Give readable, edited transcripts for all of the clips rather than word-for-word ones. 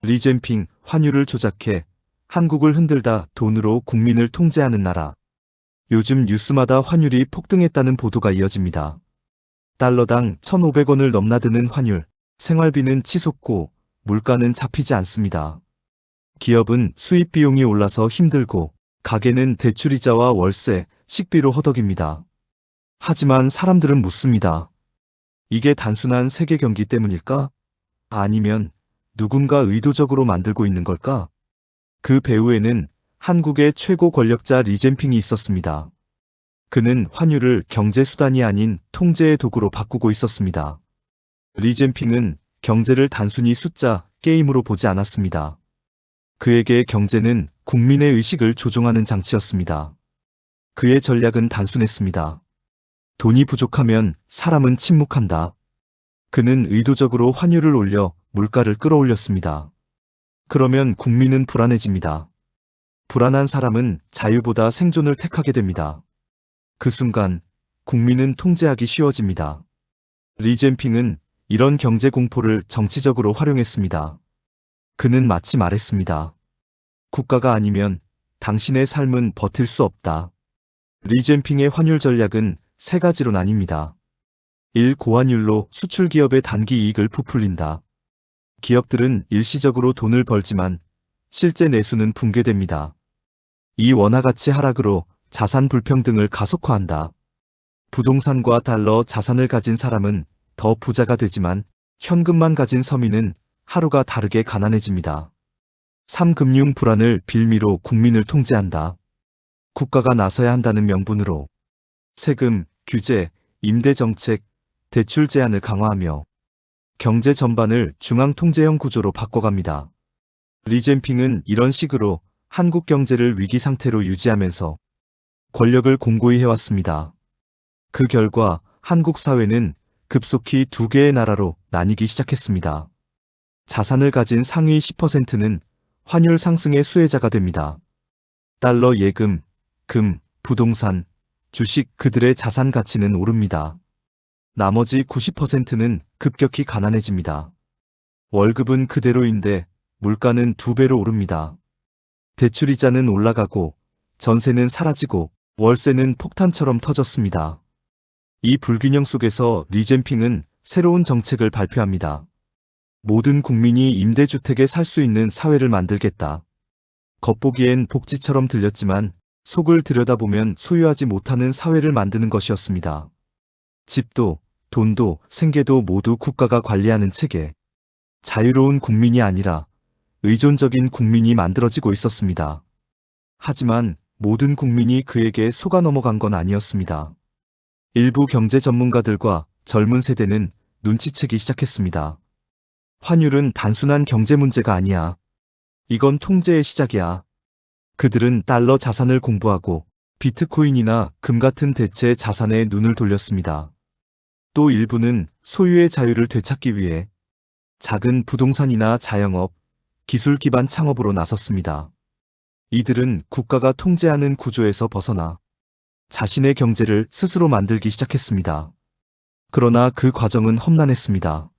리젠핑, 환율을 조작해 한국을 흔들다 돈으로 국민을 통제하는 나라. 요즘 뉴스마다 환율이 폭등했다는 보도가 이어집니다. 달러당 1,500원을 넘나드는 환율, 생활비는 치솟고 물가는 잡히지 않습니다. 기업은 수입 비용이 올라서 힘들고 가게는 대출이자와 월세, 식비로 허덕입니다. 하지만 사람들은 묻습니다. 이게 단순한 세계 경기 때문일까? 아니면 누군가 의도적으로 만들고 있는 걸까? 그 배후에는 한국의 최고 권력자 리젠핑이 있었습니다. 그는 환율을 경제수단이 아닌 통제의 도구로 바꾸고 있었습니다. 리젠핑은 경제를 단순히 숫자, 게임으로 보지 않았습니다. 그에게 경제는 국민의 의식을 조종하는 장치였습니다. 그의 전략은 단순했습니다. 돈이 부족하면 사람은 침묵한다. 그는 의도적으로 환율을 올려 물가를 끌어올렸습니다. 그러면 국민은 불안해집니다. 불안한 사람은 자유보다 생존을 택하게 됩니다. 그 순간 국민은 통제하기 쉬워집니다. 리젠핑은 이런 경제 공포를 정치적으로 활용했습니다. 그는 마치 말했습니다. 국가가 아니면 당신의 삶은 버틸 수 없다. 리젠핑의 환율 전략은 세 가지로 나뉩니다. 1. 고환율로 수출 기업의 단기 이익을 부풀린다. 기업들은 일시적으로 돈을 벌지만 실제 내수는 붕괴됩니다. 2. 원화 가치 하락으로 자산 불평등을 가속화한다. 부동산과 달러 자산을 가진 사람은 더 부자가 되지만 현금만 가진 서민은 하루가 다르게 가난해집니다. 3. 금융 불안을 빌미로 국민을 통제한다. 국가가 나서야 한다는 명분으로 세금, 규제, 임대 정책, 대출 제한을 강화하며 경제 전반을 중앙 통제형 구조로 바꿔갑니다. 리젠핑은 이런 식으로 한국 경제를 위기 상태로 유지하면서 권력을 공고히 해왔습니다. 그 결과 한국 사회는 급속히 두 개의 나라로 나뉘기 시작했습니다. 자산을 가진 상위 10%는 환율 상승의 수혜자가 됩니다. 달러 예금, 금, 부동산, 주식 그들의 자산 가치는 오릅니다. 나머지 90%는 급격히 가난해집니다. 월급은 그대로인데 물가는 2배로 오릅니다. 대출이자는 올라가고 전세는 사라지고 월세는 폭탄처럼 터졌습니다. 이 불균형 속에서 리젠핑은 새로운 정책을 발표합니다. 모든 국민이 임대주택에 살 수 있는 사회를 만들겠다. 겉보기엔 복지처럼 들렸지만 속을 들여다보면 소유하지 못하는 사회를 만드는 것이었습니다. 집도, 돈도, 생계도 모두 국가가 관리하는 체계. 자유로운 국민이 아니라 의존적인 국민이 만들어지고 있었습니다. 하지만 모든 국민이 그에게 속아 넘어간 건 아니었습니다. 일부 경제 전문가들과 젊은 세대는 눈치채기 시작했습니다. 환율은 단순한 경제 문제가 아니야. 이건 통제의 시작이야. 그들은 달러 자산을 공부하고 비트코인이나 금 같은 대체 자산에 눈을 돌렸습니다. 또 일부는 소유의 자유를 되찾기 위해 작은 부동산이나 자영업, 기술 기반 창업으로 나섰습니다. 이들은 국가가 통제하는 구조에서 벗어나 자신의 경제를 스스로 만들기 시작했습니다. 그러나 그 과정은 험난했습니다.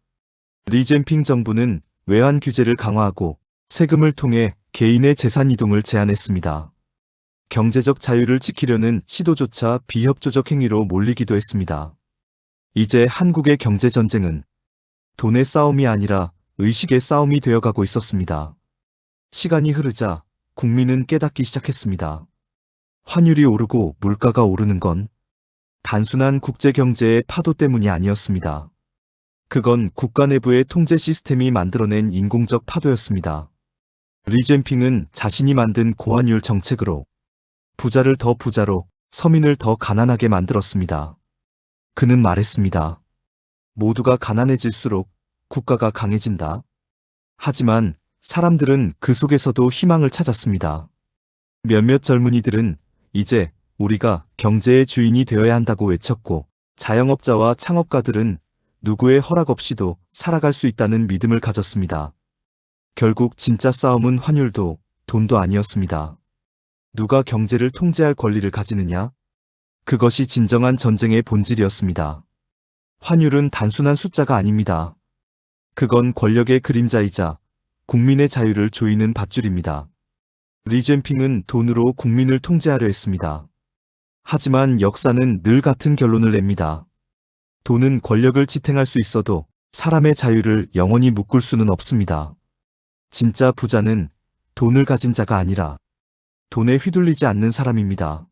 리젠핑 정부는 외환 규제를 강화하고 세금을 통해 개인의 재산 이동을 제한했습니다. 경제적 자유를 지키려는 시도조차 비협조적 행위로 몰리기도 했습니다. 이제 한국의 경제 전쟁은 돈의 싸움이 아니라 의식의 싸움이 되어가고 있었습니다. 시간이 흐르자 국민은 깨닫기 시작했습니다. 환율이 오르고 물가가 오르는 건 단순한 국제경제의 파도 때문이 아니었습니다. 그건 국가 내부의 통제 시스템이 만들어낸 인공적 파도였습니다. 리젠핑은 자신이 만든 고환율 정책으로 부자를 더 부자로, 서민을 더 가난하게 만들었습니다. 그는 말했습니다. 모두가 가난해질수록 국가가 강해진다. 하지만 사람들은 그 속에서도 희망을 찾았습니다. 몇몇 젊은이들은 이제 우리가 경제의 주인이 되어야 한다고 외쳤고, 자영업자와 창업가들은 누구의 허락 없이도 살아갈 수 있다는 믿음을 가졌습니다. 결국 진짜 싸움은 환율도 돈도 아니었습니다. 누가 경제를 통제할 권리를 가지느냐? 그것이 진정한 전쟁의 본질이었습니다. 환율은 단순한 숫자가 아닙니다. 그건 권력의 그림자이자 국민의 자유를 조이는 밧줄입니다. 리젠핑은 돈으로 국민을 통제하려 했습니다. 하지만 역사는 늘 같은 결론을 냅니다. 돈은 권력을 지탱할 수 있어도 사람의 자유를 영원히 묶을 수는 없습니다. 진짜 부자는 돈을 가진 자가 아니라 돈에 휘둘리지 않는 사람입니다.